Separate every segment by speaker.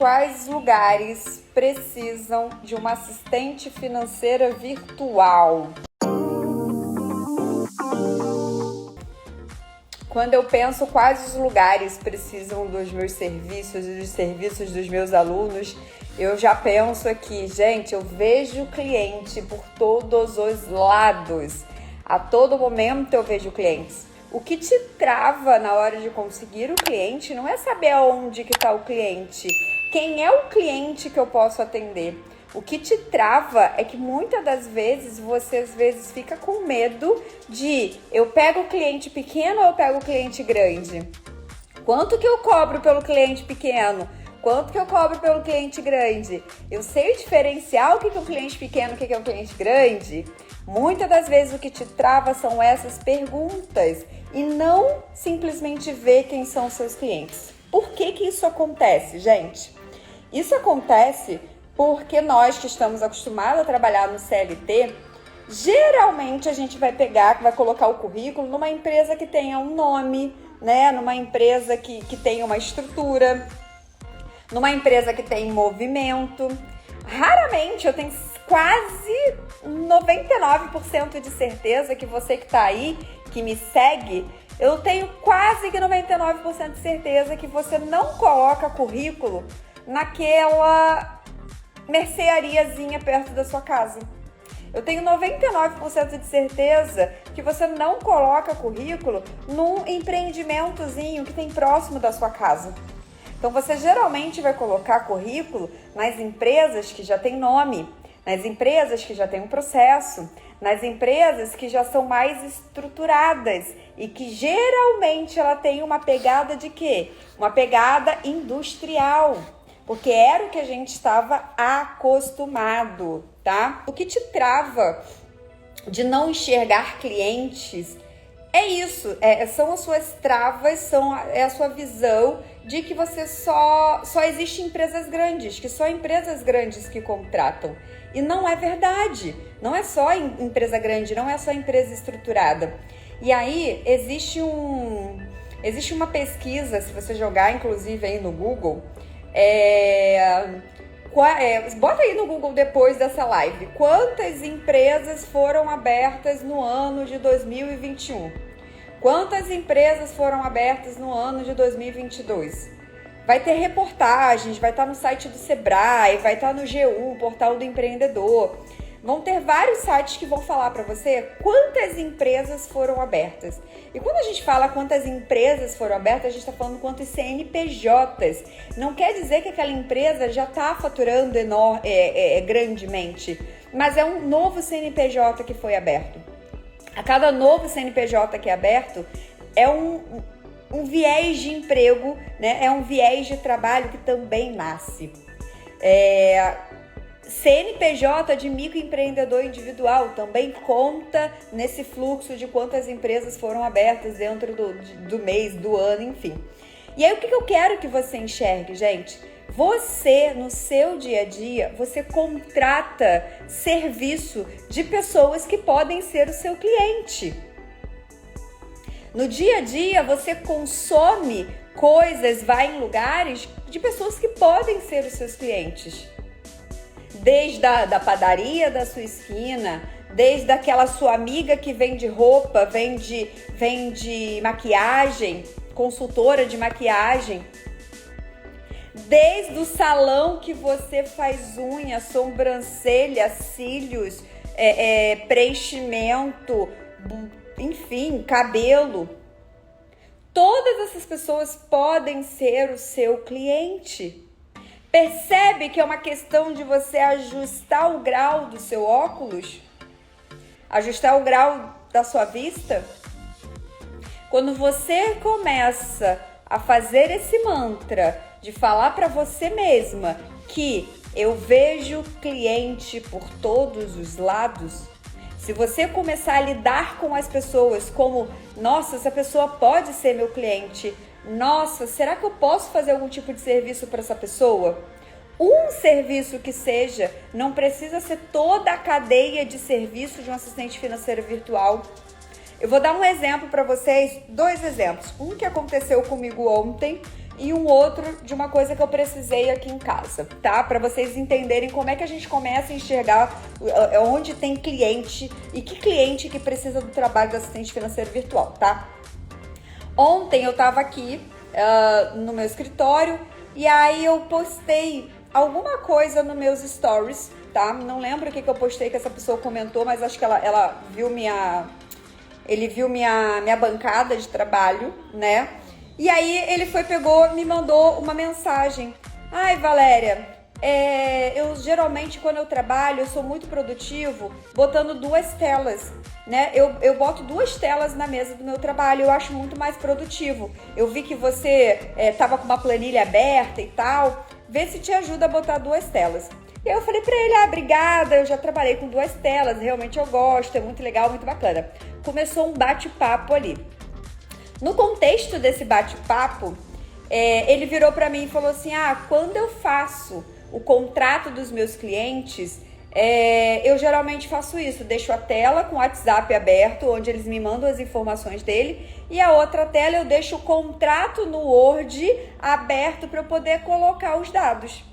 Speaker 1: Quais lugares precisam de uma assistente financeira virtual? Quando eu penso quais os lugares precisam dos meus serviços e dos serviços dos meus alunos, eu já penso aqui, gente, eu vejo o cliente por todos os lados. A todo momento eu vejo clientes. O que te trava na hora de conseguir o cliente não é saber aonde que está o cliente. Quem é o cliente que eu posso atender? O que te trava é que muitas das vezes você às vezes fica com medo de eu pego o cliente pequeno ou eu pego o cliente grande? Quanto que eu cobro pelo cliente pequeno? Quanto que eu cobro pelo cliente grande? Eu sei diferenciar o que é um cliente pequeno e o que é um cliente grande? Muitas das vezes o que te trava são essas perguntas e não simplesmente ver quem são os seus clientes. Por que que isso acontece, gente? Isso acontece porque nós que estamos acostumados a trabalhar no CLT, geralmente a gente vai colocar o currículo numa empresa que tenha um nome, né? Numa empresa que tenha uma estrutura, numa empresa que tem movimento. Raramente, eu tenho quase 99% de certeza que você que está aí, que me segue, eu tenho quase que 99% de certeza que você não coloca currículo naquela merceariazinha perto da sua casa. Eu tenho 99% de certeza que você não coloca currículo num empreendimentozinho que tem próximo da sua casa. Então você geralmente vai colocar currículo nas empresas que já tem nome, nas empresas que já tem um processo, nas empresas que já são mais estruturadas e que geralmente ela tem uma pegada de quê? Uma pegada industrial, porque era o que a gente estava acostumado, tá? O que te trava de não enxergar clientes é isso, são as suas travas, é a sua visão de que você só existe empresas grandes, que só empresas grandes que contratam. E não é verdade, não é só empresa grande, não é só empresa estruturada. E aí existe uma pesquisa, se você jogar inclusive aí no Google, bota aí no Google depois dessa live, quantas empresas foram abertas no ano de 2021? Quantas empresas foram abertas no ano de 2022? Vai ter reportagens, vai estar no site do Sebrae, vai estar no G1, Portal do Empreendedor. Vão ter vários sites que vão falar para você quantas empresas foram abertas. E quando a gente fala quantas empresas foram abertas, a gente está falando quantos CNPJs. Não quer dizer que aquela empresa já está faturando grandemente, mas é um novo CNPJ que foi aberto. A cada novo CNPJ que é aberto é um viés de emprego, né? É um viés de trabalho que também nasce. CNPJ de microempreendedor individual também conta nesse fluxo de quantas empresas foram abertas dentro do mês, do ano, enfim. E aí o que eu quero que você enxergue, gente? Você, no seu dia a dia, você contrata serviço de pessoas que podem ser o seu cliente. No dia a dia, você consome coisas, vai em lugares de pessoas que podem ser os seus clientes. Desde da padaria da sua esquina, desde aquela sua amiga que vende roupa, vende maquiagem, consultora de maquiagem, desde o salão que você faz unha, sobrancelha, cílios, preenchimento, enfim, cabelo. Todas essas pessoas podem ser o seu cliente. Percebe que é uma questão de você ajustar o grau do seu óculos? Ajustar o grau da sua vista? Quando você começa a fazer esse mantra de falar para você mesma que eu vejo cliente por todos os lados, se você começar a lidar com as pessoas como, nossa, essa pessoa pode ser meu cliente, nossa, será que eu posso fazer algum tipo de serviço para essa pessoa? Um serviço que seja, não precisa ser toda a cadeia de serviço de um assistente financeiro virtual. Eu vou dar um exemplo para vocês, 2 exemplos. Um que aconteceu comigo ontem e um outro de uma coisa que eu precisei aqui em casa, tá? Para vocês entenderem como é que a gente começa a enxergar onde tem cliente e que cliente que precisa do trabalho do assistente financeiro virtual, tá? Ontem eu tava aqui no meu escritório e aí eu postei alguma coisa nos meus stories, tá? Não lembro o que eu postei que essa pessoa comentou, mas acho que ela viu ele viu minha bancada de trabalho, né? E aí ele me mandou uma mensagem. Ai, Valéria, eu geralmente quando eu trabalho, eu sou muito produtivo botando 2 telas, né? Eu boto 2 telas na mesa do meu trabalho, eu acho muito mais produtivo. Eu vi que você tava com uma planilha aberta e tal, vê se te ajuda a botar 2 telas. E aí eu falei pra ele, obrigada, eu já trabalhei com 2 telas, realmente eu gosto, é muito legal, muito bacana. Começou um bate-papo ali. No contexto desse bate-papo, ele virou para mim e falou assim, quando eu faço o contrato dos meus clientes, eu geralmente faço isso, deixo a tela com o WhatsApp aberto, onde eles me mandam as informações dele, e a outra tela eu deixo o contrato no Word aberto para eu poder colocar os dados.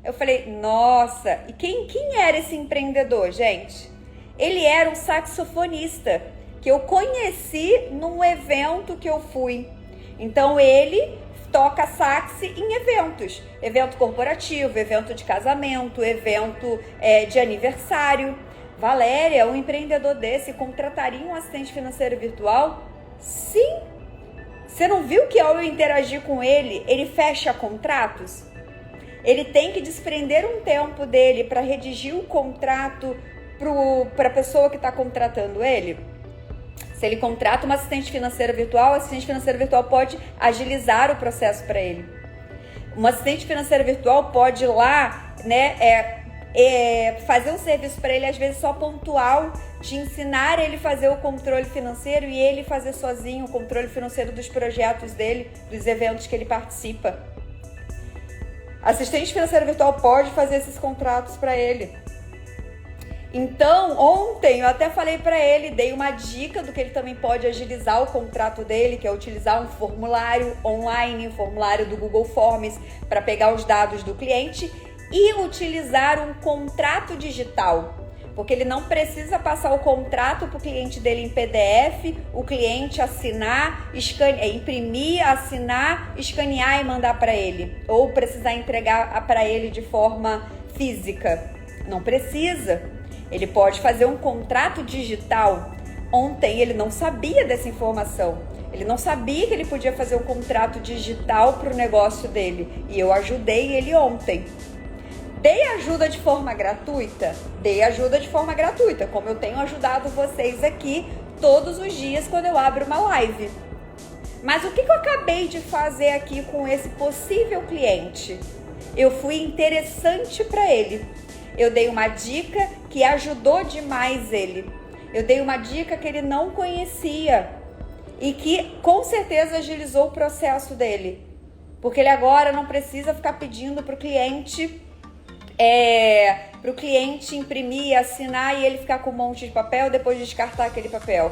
Speaker 1: Eu falei, nossa, e quem era esse empreendedor, gente? Ele era um saxofonista que eu conheci num evento que eu fui. Então ele toca sax em eventos, evento corporativo, evento de casamento, evento de aniversário. Valéria, um empreendedor desse contrataria um assistente financeiro virtual? Sim. Você não viu que ao eu interagir com ele, ele fecha contratos? Ele tem que desprender um tempo dele para redigir o contrato para a pessoa que está contratando ele? Se ele contrata uma assistente financeira virtual, a assistente financeira virtual pode agilizar o processo para ele. Uma assistente financeira virtual pode ir lá, né, fazer um serviço para ele, às vezes só pontual, de ensinar ele a fazer o controle financeiro e ele fazer sozinho o controle financeiro dos projetos dele, dos eventos que ele participa. A assistente financeira virtual pode fazer esses contratos para ele. Então, ontem eu até falei para ele, dei uma dica do que ele também pode agilizar o contrato dele, que é utilizar um formulário online, um formulário do Google Forms, para pegar os dados do cliente e utilizar um contrato digital, porque ele não precisa passar o contrato para o cliente dele em PDF, o cliente assinar, imprimir, assinar, escanear e mandar para ele, ou precisar entregar para ele de forma física. Não precisa. Ele pode fazer um contrato digital. Ontem ele não sabia dessa informação. Ele não sabia que ele podia fazer um contrato digital para o negócio dele. E eu ajudei ele ontem. Dei ajuda de forma gratuita? Dei ajuda de forma gratuita, como eu tenho ajudado vocês aqui todos os dias quando eu abro uma live. Mas o que eu acabei de fazer aqui com esse possível cliente? Eu fui interessante para ele. Eu dei uma dica que ajudou demais ele. Eu dei uma dica que ele não conhecia e que com certeza agilizou o processo dele. Porque ele agora não precisa ficar pedindo para o cliente imprimir, assinar e ele ficar com um monte de papel depois de descartar aquele papel.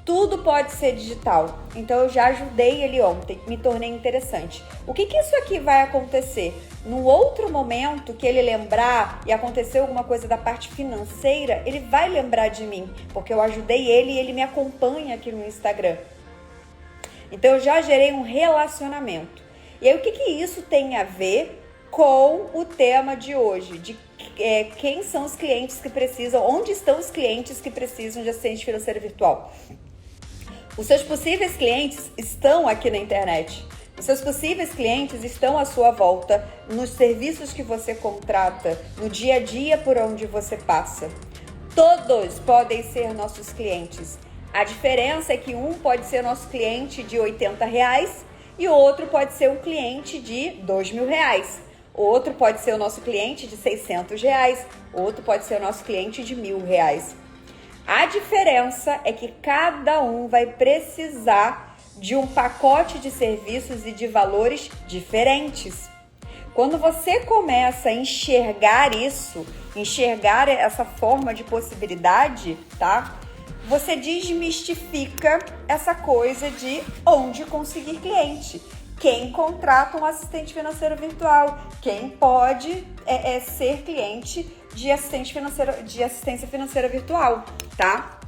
Speaker 1: Tudo pode ser digital. Então eu já ajudei ele ontem, me tornei interessante. O que isso aqui vai acontecer? No outro momento que ele lembrar e acontecer alguma coisa da parte financeira, ele vai lembrar de mim, porque eu ajudei ele e ele me acompanha aqui no Instagram. Então eu já gerei um relacionamento. E aí o que isso tem a ver com o tema de hoje? De quem são os clientes que precisam, onde estão os clientes que precisam de assistente financeiro virtual? Os seus possíveis clientes estão aqui na internet. Os seus possíveis clientes estão à sua volta, nos serviços que você contrata, no dia a dia por onde você passa. Todos podem ser nossos clientes. A diferença é que um pode ser nosso cliente de R$80 e o outro pode ser um cliente de R$2.000. O outro pode ser o nosso cliente de R$600. O outro pode ser o nosso cliente de R$1.000. A diferença é que cada um vai precisar de um pacote de serviços e de valores diferentes. Quando você começa a enxergar isso, enxergar essa forma de possibilidade, tá? Você desmistifica essa coisa de onde conseguir cliente. quem contrata um assistente financeiro virtual, quem pode ser cliente de assistência financeira virtual, tá?